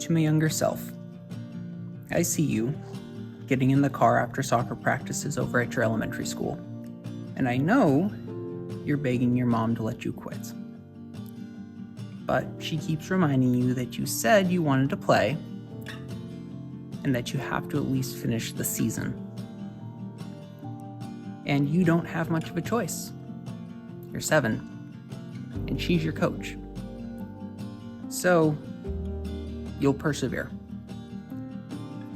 to my younger self. I see you getting in the car after soccer practices over at your elementary school, and I know you're begging your mom to let you quit. But she keeps reminding you that you said you wanted to play and that you have to at least finish the season. And you don't have much of a choice. You're 7, and she's your coach. So, you'll persevere.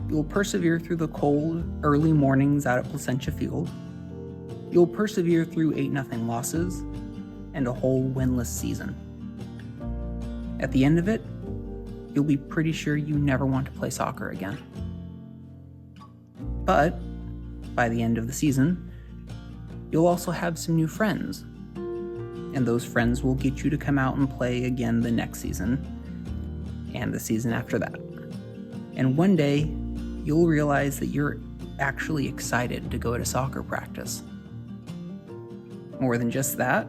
You'll persevere through the cold, early mornings out at Placentia Field. You'll persevere through 8-0 losses and a whole winless season. At the end of it, you'll be pretty sure you never want to play soccer again. But by the end of the season, you'll also have some new friends, and those friends will get you to come out and play again the next season and the season after that. And one day, you'll realize that you're actually excited to go to soccer practice. More than just that,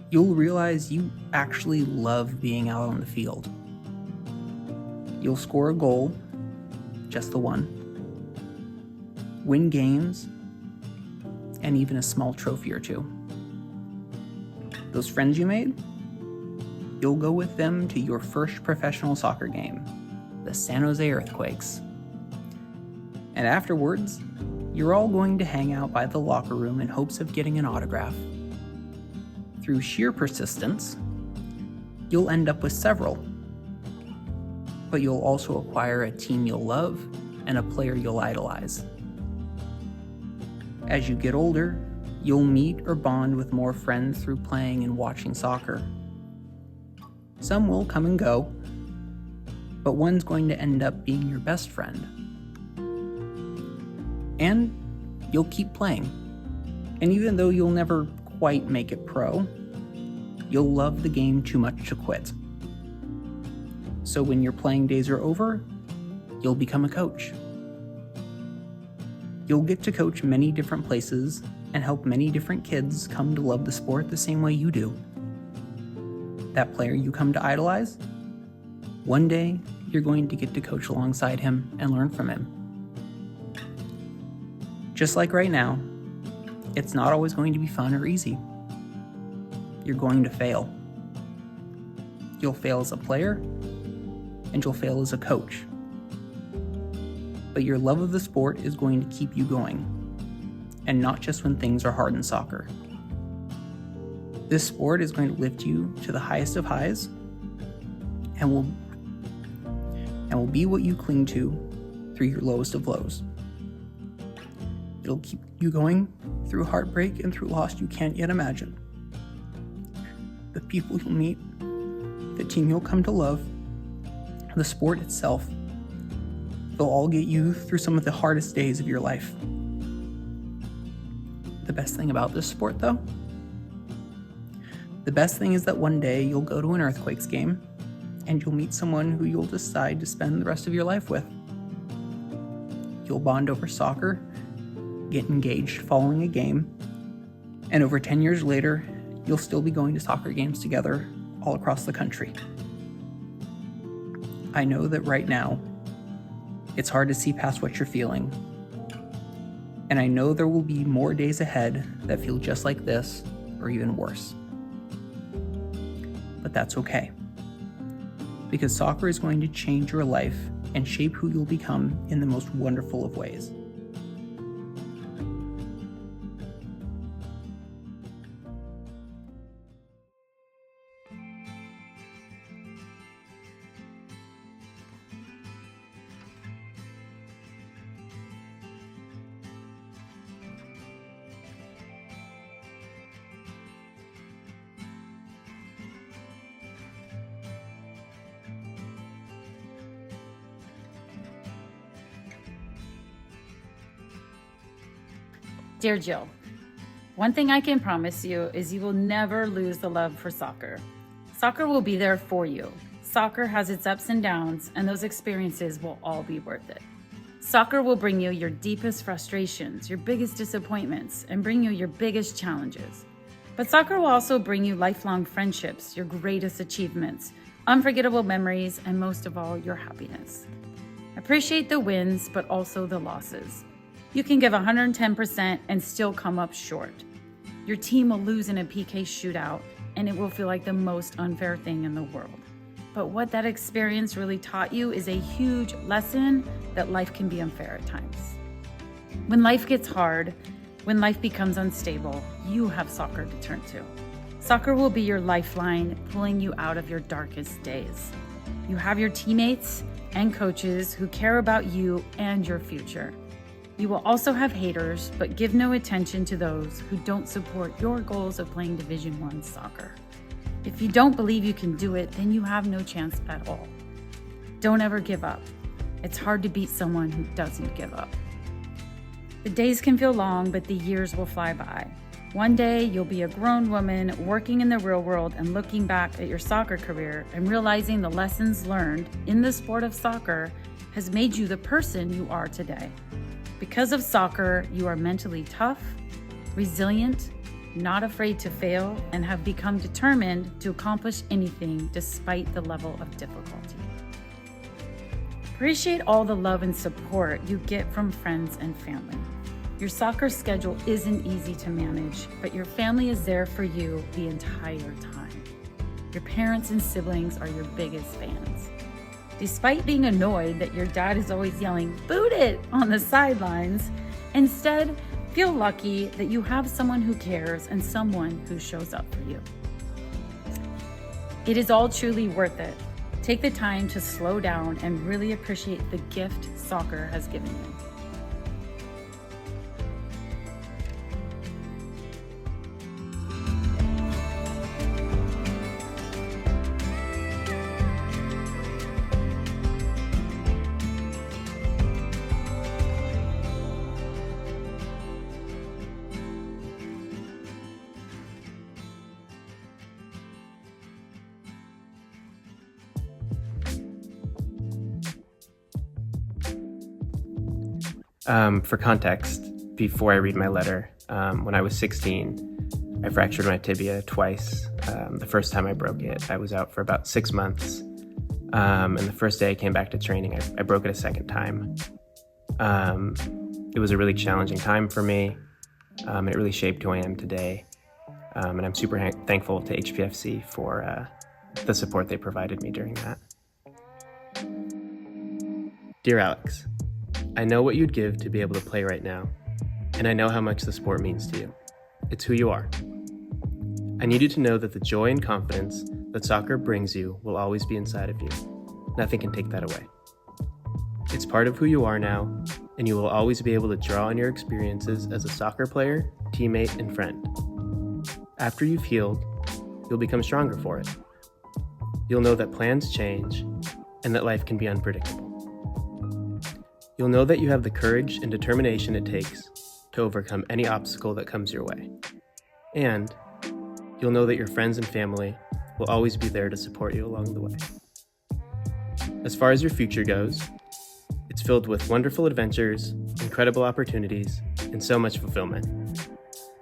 you'll realize you actually love being out on the field. You'll score a goal, just the one, win games, and even a small trophy or two. Those friends you made, you'll go with them to your first professional soccer game, the San Jose Earthquakes. And afterwards, you're all going to hang out by the locker room in hopes of getting an autograph. Through sheer persistence, you'll end up with several. But you'll also acquire a team you'll love and a player you'll idolize. As you get older, you'll meet or bond with more friends through playing and watching soccer. Some will come and go, but one's going to end up being your best friend. And you'll keep playing. And even though you'll never quite make it pro, you'll love the game too much to quit. So when your playing days are over, you'll become a coach. You'll get to coach many different places and help many different kids come to love the sport the same way you do. That player you come to idolize, one day you're going to get to coach alongside him and learn from him. Just like right now, it's not always going to be fun or easy. You're going to fail. You'll fail as a player, and you'll fail as a coach. But your love of the sport is going to keep you going, and not just when things are hard in soccer. This sport is going to lift you to the highest of highs, and will be what you cling to through your lowest of lows. It'll keep you going through heartbreak and through loss you can't yet imagine. The people you'll meet, the team you'll come to love, the sport itself, they'll all get you through some of the hardest days of your life. The best thing about this sport, though? The best thing is that one day you'll go to an Earthquakes game and you'll meet someone who you'll decide to spend the rest of your life with. You'll bond over soccer, get engaged following a game, and over 10 years later, you'll still be going to soccer games together all across the country. I know that right now, it's hard to see past what you're feeling, and I know there will be more days ahead that feel just like this, or even worse. But that's okay, because soccer is going to change your life and shape who you'll become in the most wonderful of ways. Dear Jill, one thing I can promise you is you will never lose the love for soccer. Soccer will be there for you. Soccer has its ups and downs, and those experiences will all be worth it. Soccer will bring you your deepest frustrations, your biggest disappointments, and bring you your biggest challenges. But soccer will also bring you lifelong friendships, your greatest achievements, unforgettable memories, and most of all, your happiness. Appreciate the wins, but also the losses. You can give 110% and still come up short. Your team will lose in a PK shootout, and it will feel like the most unfair thing in the world. But what that experience really taught you is a huge lesson that life can be unfair at times. When life gets hard, when life becomes unstable, you have soccer to turn to. Soccer will be your lifeline, pulling you out of your darkest days. You have your teammates and coaches who care about you and your future. You will also have haters, but give no attention to those who don't support your goals of playing Division I soccer. If you don't believe you can do it, then you have no chance at all. Don't ever give up. It's hard to beat someone who doesn't give up. The days can feel long, but the years will fly by. One day, you'll be a grown woman working in the real world and looking back at your soccer career and realizing the lessons learned in the sport of soccer has made you the person you are today. Because of soccer, you are mentally tough, resilient, not afraid to fail, and have become determined to accomplish anything despite the level of difficulty. Appreciate all the love and support you get from friends and family. Your soccer schedule isn't easy to manage, but your family is there for you the entire time. Your parents and siblings are your biggest fans. Despite being annoyed that your dad is always yelling, "Boot it!" on the sidelines, instead, feel lucky that you have someone who cares and someone who shows up for you. It is all truly worth it. Take the time to slow down and really appreciate the gift soccer has given you. For context, before I read my letter, when I was 16, I fractured my tibia twice. The first time I broke it, I was out for about 6 months. And the first day I came back to training, I broke it a second time. It was a really challenging time for me. It really shaped who I am today. And I'm super thankful to HPFC for the support they provided me during that. Dear Alex, I know what you'd give to be able to play right now, and I know how much the sport means to you. It's who you are. I need you to know that the joy and confidence that soccer brings you will always be inside of you. Nothing can take that away. It's part of who you are now, and you will always be able to draw on your experiences as a soccer player, teammate, and friend. After you've healed, you'll become stronger for it. You'll know that plans change and that life can be unpredictable. You'll know that you have the courage and determination it takes to overcome any obstacle that comes your way. And you'll know that your friends and family will always be there to support you along the way. As far as your future goes, it's filled with wonderful adventures, incredible opportunities, and so much fulfillment.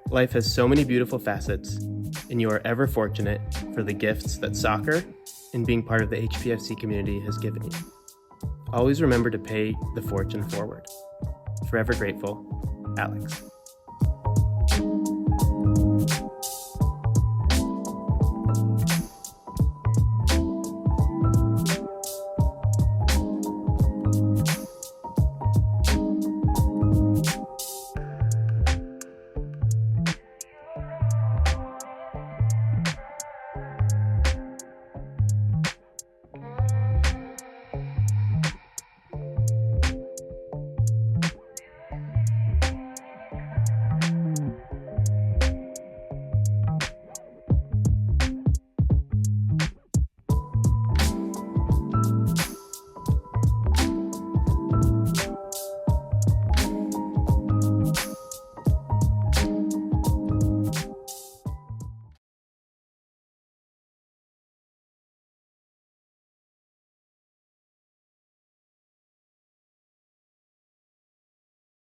Life has so many beautiful facets, and you are ever fortunate for the gifts that soccer and being part of the HPFC community has given you. Always remember to pay the fortune forward. Forever grateful, Alex.